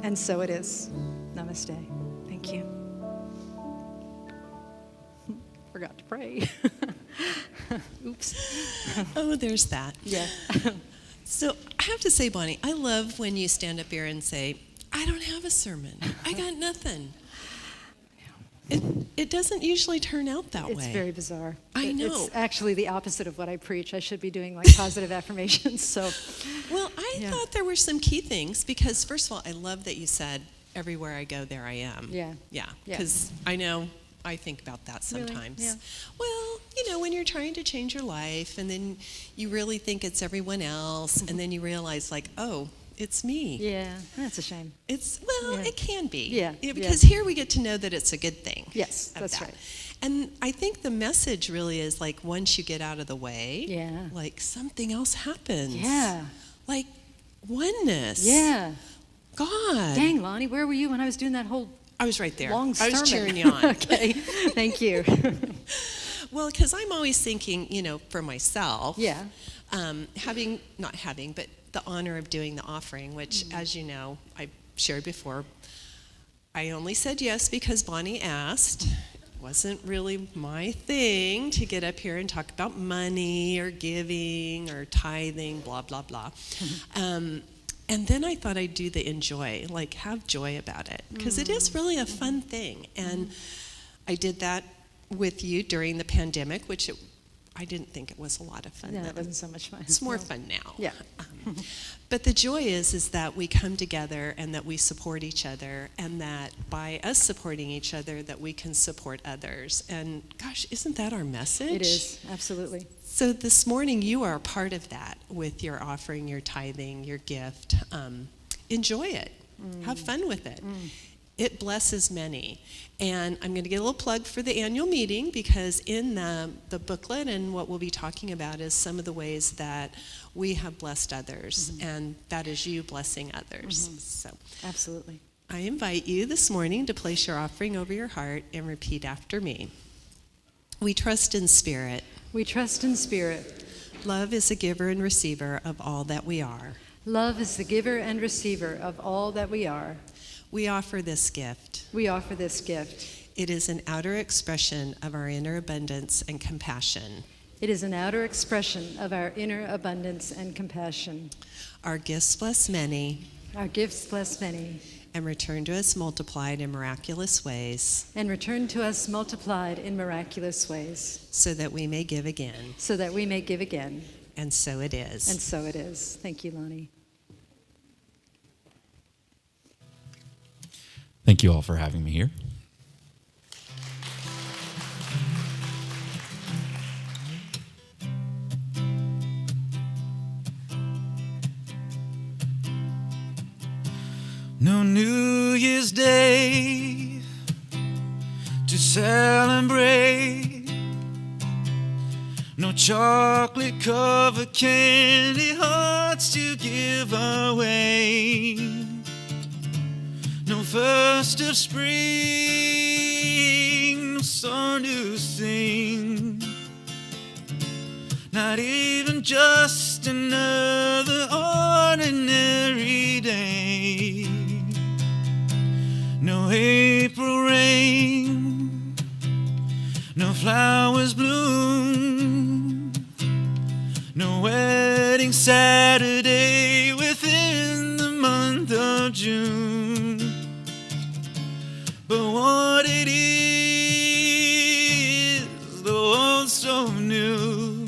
and so it is. Namaste. Thank you. Forgot to pray. Oops. Oh, there's that. Yeah. So I have to say, Bonnie, I love when you stand up here and say, I don't have a sermon. I got nothing. It doesn't usually turn out that way. It's very bizarre. I know. It's actually the opposite of what I preach. I should be doing like positive affirmations. So, Well, I thought there were some key things because, first of all, I love that you said, everywhere I go, there I am. Yeah. Yeah, Yeah. because I know I think about that Really? sometimes. Yeah. Well, when you're trying to change your life and then you really think it's everyone else and then you realize like, oh, it's me. yeah, that's a shame. Yeah. It can be. Yeah, Because here we get to know that it's a good thing. Yes, of that's that. right. And I think the message really is like once you get out of the way, Yeah. like something else happens. Yeah. Like oneness. Yeah. God. Dang, Lonnie, where were you when I was doing that whole I was right there. long I sermon? was cheering you on. Okay, thank you. Well, because I'm always thinking, for myself, Yeah. but the honor of doing the offering, which, as you know, I shared before, I only said yes because Bonnie asked. It wasn't really my thing to get up here and talk about money or giving or tithing, blah, blah, blah. And then I thought I'd do the enjoy, like have joy about it, because it is really a fun thing. And I did that with you during the pandemic, which I didn't think it was a lot of fun. No, then. it wasn't so much fun. It's more No. fun now. Yeah. But the joy is that we come together and that we support each other, and that by us supporting each other, that we can support others. And gosh, isn't that our message? It is, absolutely. So this morning, you are a part of that with your offering, your tithing, your gift. Enjoy it. Have fun with it. It blesses many. And I'm going to get a little plug for the annual meeting, because in the booklet and what we'll be talking about is some of the ways that we have blessed others, and that is you blessing others. So Absolutely. I invite you this morning to place your offering over your heart and repeat after me. We trust in spirit. We trust in spirit. Love is a giver and receiver of all that we are. Love is the giver and receiver of all that we are. We offer this gift. We offer this gift. It is an outer expression of our inner abundance and compassion. It is an outer expression of our inner abundance and compassion. Our gifts bless many Our gifts bless many and return to us multiplied in miraculous ways, and return to us multiplied in miraculous ways, so that we may give again. so that we may give again. And so it is. And so it is. Thank you, Lonnie. Thank you all for having me here. No New Year's Day to celebrate. No chocolate-covered candy hearts to give away. No first of spring, no song to sing. Not even just another ordinary day. No April rain, no flowers bloom. No wedding Saturday within the month of June. But what it is, though all so new,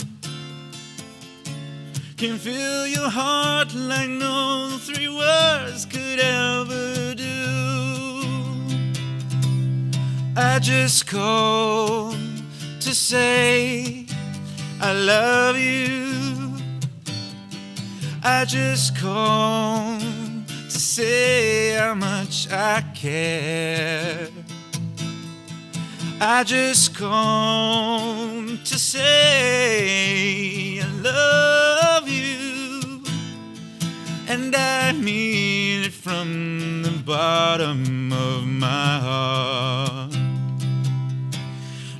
can fill your heart like no three words could ever do. I just called to say I love you. I just called to say how much I care. I just come to say I love you, and I mean it from the bottom of my heart.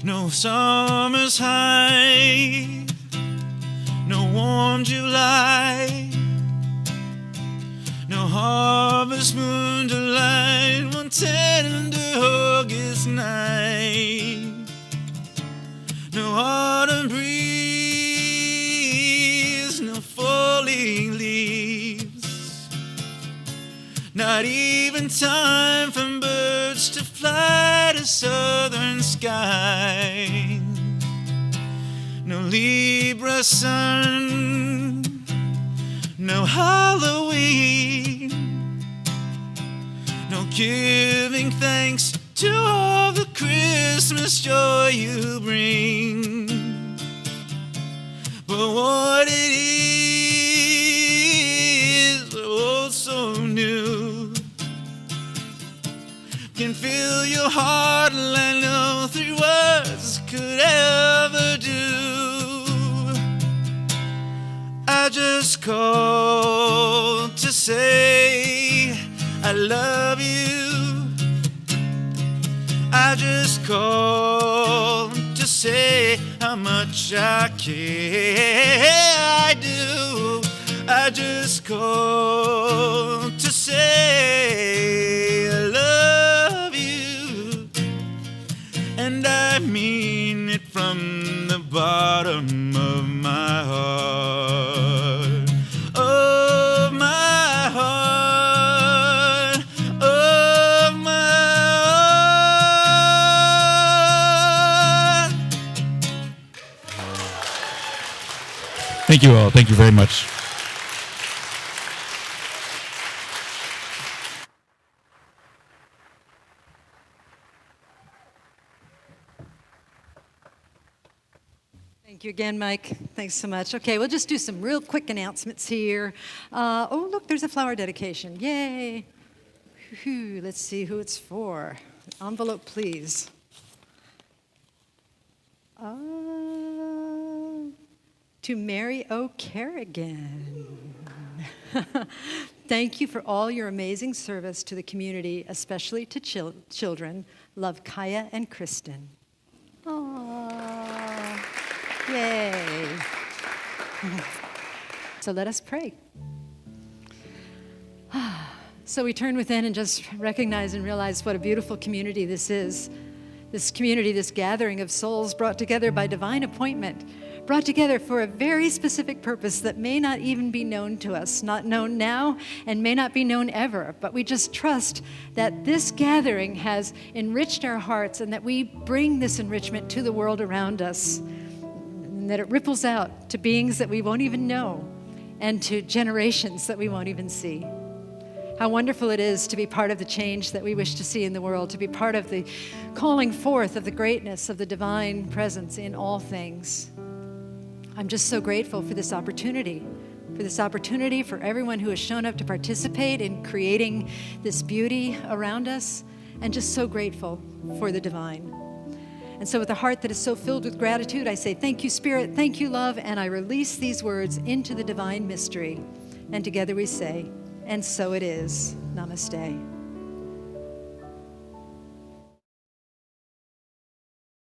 No summer's high, no warm July, no harvest moon to light one tender August night, no autumn breeze, no falling leaves, not even time for birds to fly to southern skies, no Libra sun, no Halloween, no giving thanks to all the Christmas joy you bring. But what it is, oh so new, can fill your heart like no three words could ever do. I just called to say I love you. I just called to say how much I care. I do. I just called to say I love you, and I mean it from the bottom of my heart. Of my heart. Of my heart. Thank you all. Thank you very much. Thank you again, Mike. Thanks so much. Okay, we'll just do some real quick announcements here. Oh, look, there's a flower dedication. Yay. Whew, let's see who it's for. Envelope, please. To Mary O'Carrigan. Thank you for all your amazing service to the community, especially to children. Love, Kaya and Kristen. Aww. Yay. So let us pray. So we turn within and just recognize and realize what a beautiful community this is. This community, this gathering of souls brought together by divine appointment, brought together for a very specific purpose that may not even be known to us, not known now and may not be known ever. But we just trust that this gathering has enriched our hearts and that we bring this enrichment to the world around us, and that it ripples out to beings that we won't even know and to generations that we won't even see. How wonderful it is to be part of the change that we wish to see in the world, to be part of the calling forth of the greatness of the divine presence in all things. I'm just so grateful for this opportunity for everyone who has shown up to participate in creating this beauty around us, and just so grateful for the divine. And so with a heart that is so filled with gratitude, I say, thank you, Spirit, thank you, love, and I release these words into the divine mystery. And together we say, and so it is. Namaste.